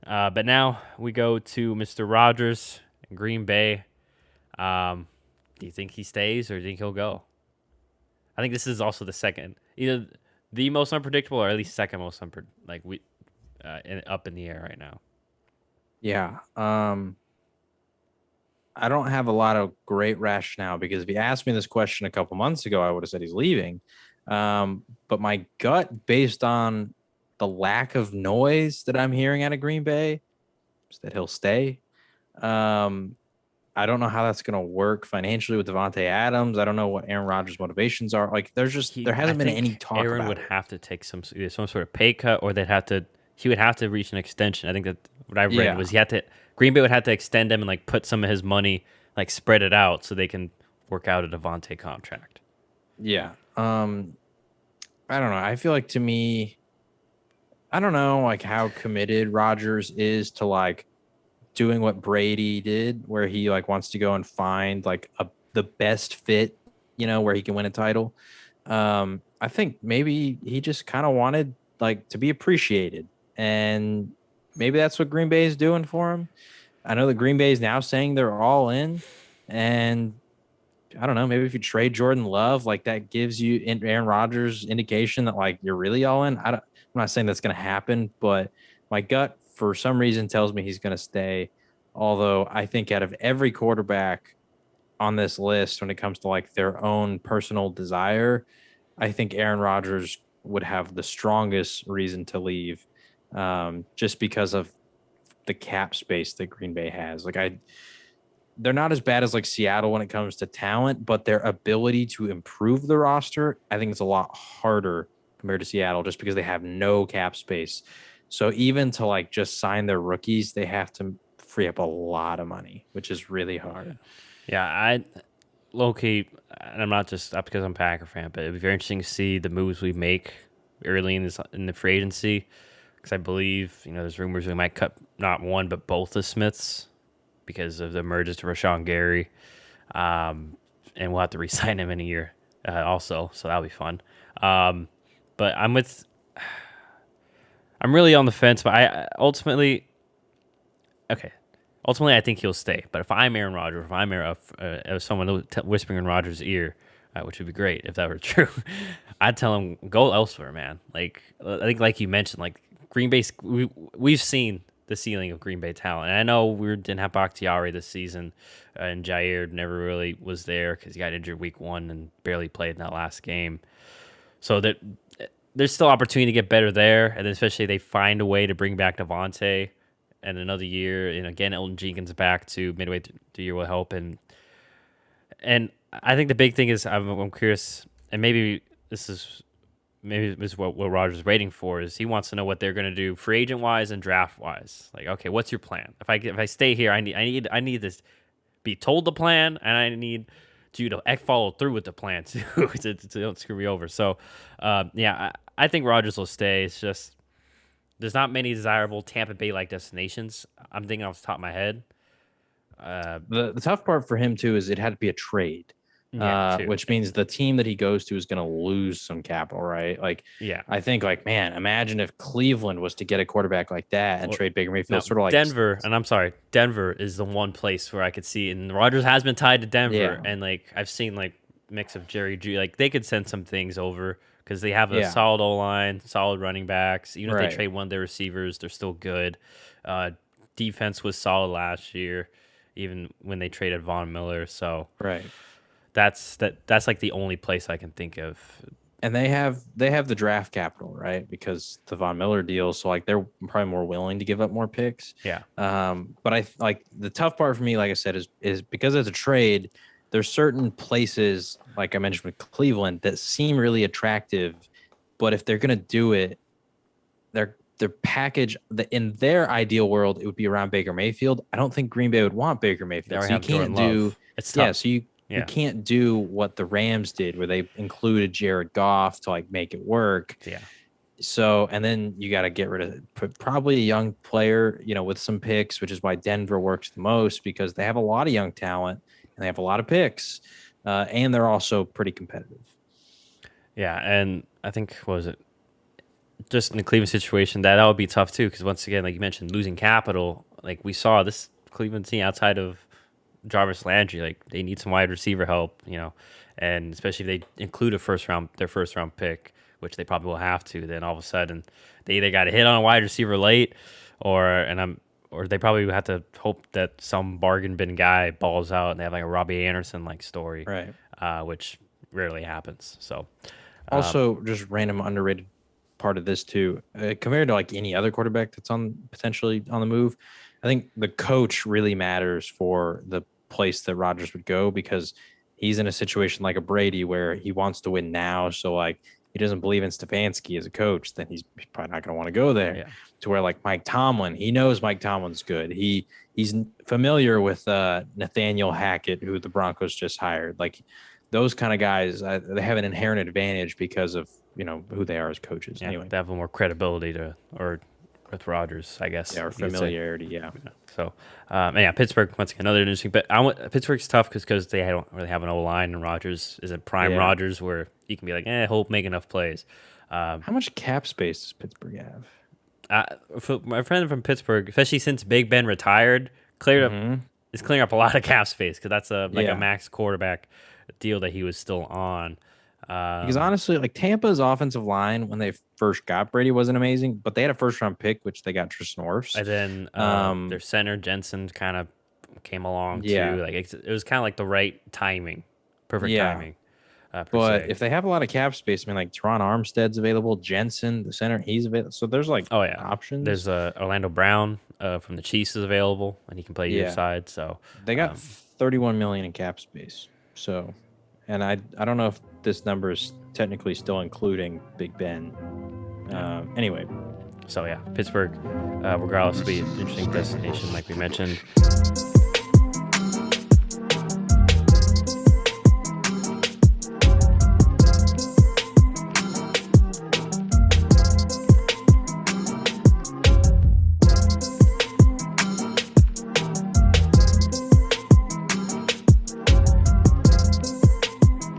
But now we go to Mr. Rodgers in Green Bay. Do you think he stays or do you think he'll go? I think this is also the second, either the most unpredictable or at least second most up in the air right now. Yeah. I don't have a lot of great rationale because if you asked me this question a couple months ago, I would have said he's leaving. But my gut, based on the lack of noise that I'm hearing out of Green Bay, is that he'll stay. Um, I don't know how that's going to work financially with Davante Adams. I don't know what Aaron Rodgers' motivations are. Like, there I hasn't been any think talk Aaron about would it. have to take either some sort of pay cut, or he would have to reach an extension. I think that what I read Yeah, was Green Bay would have to extend him and like put some of his money, like spread it out so they can work out a Devontae contract. yeah. I don't know. I feel like to me, I don't know like how committed Rodgers is to like doing what Brady did, where he like wants to go and find like the best fit, where he can win a title. I think maybe he just kind of wanted like to be appreciated, and maybe that's what Green Bay is doing for him. I know that Green Bay is now saying they're all in, and I don't know. Maybe if you trade Jordan Love, like that gives you Aaron Rodgers indication that like you're really all in. I'm not saying that's going to happen, but my gut for some reason tells me he's going to stay. Although I think out of every quarterback on this list, when it comes to like their own personal desire, I think Aaron Rodgers would have the strongest reason to leave, just because of the cap space that Green Bay has. They're not as bad as like Seattle when it comes to talent, but their ability to improve the roster, I think it's a lot harder compared to Seattle just because they have no cap space. So even to like just sign their rookies, they have to free up a lot of money, which is really hard. Yeah, I low key, and I'm not just up because I'm a Packer fan, but it'd be very interesting to see the moves we make early in the free agency, because I believe there's rumors we might cut not one but both the Smiths because of the mergers to Rashawn Gary, and we'll have to re-sign him in a year, also, so that'll be fun. But I'm really on the fence, but I ultimately okay. Ultimately, I think he'll stay. But if I'm Aaron Rodgers, if I'm someone whispering in Rodgers' ear, which would be great if that were true, I'd tell him go elsewhere, man. Like I think, like you mentioned, like Green Bay, we've seen the ceiling of Green Bay talent. And I know we didn't have Bakhtiari this season, and Jair never really was there because he got injured week 1 and barely played in that last game. So there's still opportunity to get better there, and especially they find a way to bring back Davante and another year. And again, Elton Jenkins back to midway through the year will help. And I think the big thing is I'm curious, and maybe this is what Rogers is waiting for, is he wants to know what they're going to do free agent wise and draft wise. Like, okay, what's your plan? If I stay here, I need to be told the plan, and I need you to follow through with the plan too to don't screw me over. So, yeah, I think Rogers will stay. It's just there's not many desirable Tampa Bay like destinations. I'm thinking off the top of my head. The tough part for him too is it had to be a trade, Yeah, too. which means the team that he goes to is going to lose some capital, right? Like, Yeah. I think, like, man, imagine if Cleveland was to get a quarterback like that and Or, trade Baker no, Mayfield, sort of like, Denver, and I'm sorry, Denver is the one place where I could see, and Rogers has been tied to Denver, yeah, and like I've seen like mix of Jerry G, like they could send some things over because they have a yeah, solid O line, solid running backs. Even if they right. trade one of their receivers, they're still good. Uh, Defense was solid last year, even when they traded Von Miller. So Right. that's like the only place I can think of. And they have the draft capital, right? Because the Von Miller deal, so like they're probably more willing to give up more picks. Yeah. But I like the tough part for me, like I said, is because it's a trade. There's certain places, like I mentioned with Cleveland, that seem really attractive, but if they're gonna do it, their package, in their ideal world, it would be around Baker Mayfield. I don't think Green Bay would want Baker They Mayfield, already so you have Jordan can't do, Love. It's yeah. tough. So you Yeah. can't do what the Rams did, where they included Jared Goff to like make it work. Yeah. So, and then you got to get rid of probably a young player, with some picks, which is why Denver works the most because they have a lot of young talent and they have a lot of picks, and they're also pretty competitive. Yeah, and I think what was it? just in the Cleveland situation, that would be tough too. Because once again, like you mentioned, losing capital, like we saw this Cleveland team outside of Jarvis Landry, like they need some wide receiver help, and especially if they include their first round pick, which they probably will have to. Then all of a sudden, they either got to hit on a wide receiver late, or they probably have to hope that some bargain bin guy balls out and they have like a Robbie Anderson like story, Right. Which rarely happens. So Also, just random underrated part of this too, compared to like any other quarterback that's potentially on the move. I think the coach really matters for the place that Rodgers would go, because he's in a situation like a Brady where he wants to win now. So like he doesn't believe in Stefanski as a coach, then he's probably not going to want to go there. yeah. To where like Mike Tomlin, he knows Mike Tomlin's good. He's familiar with Nathaniel Hackett, who the Broncos just hired. Like those kind of guys, they have an inherent advantage because of who they are as coaches. Yeah, Anyway, they have more credibility with Rodgers, I guess. yeah, or you could say. familiarity. Yeah. So, and yeah, Pittsburgh once again another interesting. But Pittsburgh's tough because they don't really have an O line, and Rodgers isn't prime Yeah. Rodgers where you can be like, he'll make enough plays. How much cap space does Pittsburgh have? For my friend from Pittsburgh, especially since Big Ben retired, is clearing up a lot of cap space because that's a max quarterback deal that he was still on. Because honestly, like Tampa's offensive line when they first got Brady wasn't amazing, but they had a first round pick which they got Tristan Wirfs. And then their center Jensen kind of came along too. Like it was kind of like the right timing, perfect timing. But if they have a lot of cap space, I mean, like Teron Armstead's available, Jensen, the center, he's available. So there's like options. There's Orlando Brown from the Chiefs is available, and he can play either side. So they got $31 million in cap space. So, and I don't know if this number is technically still including Big Ben. Anyway. So yeah, Pittsburgh, regardless, will be an interesting destination, like we mentioned.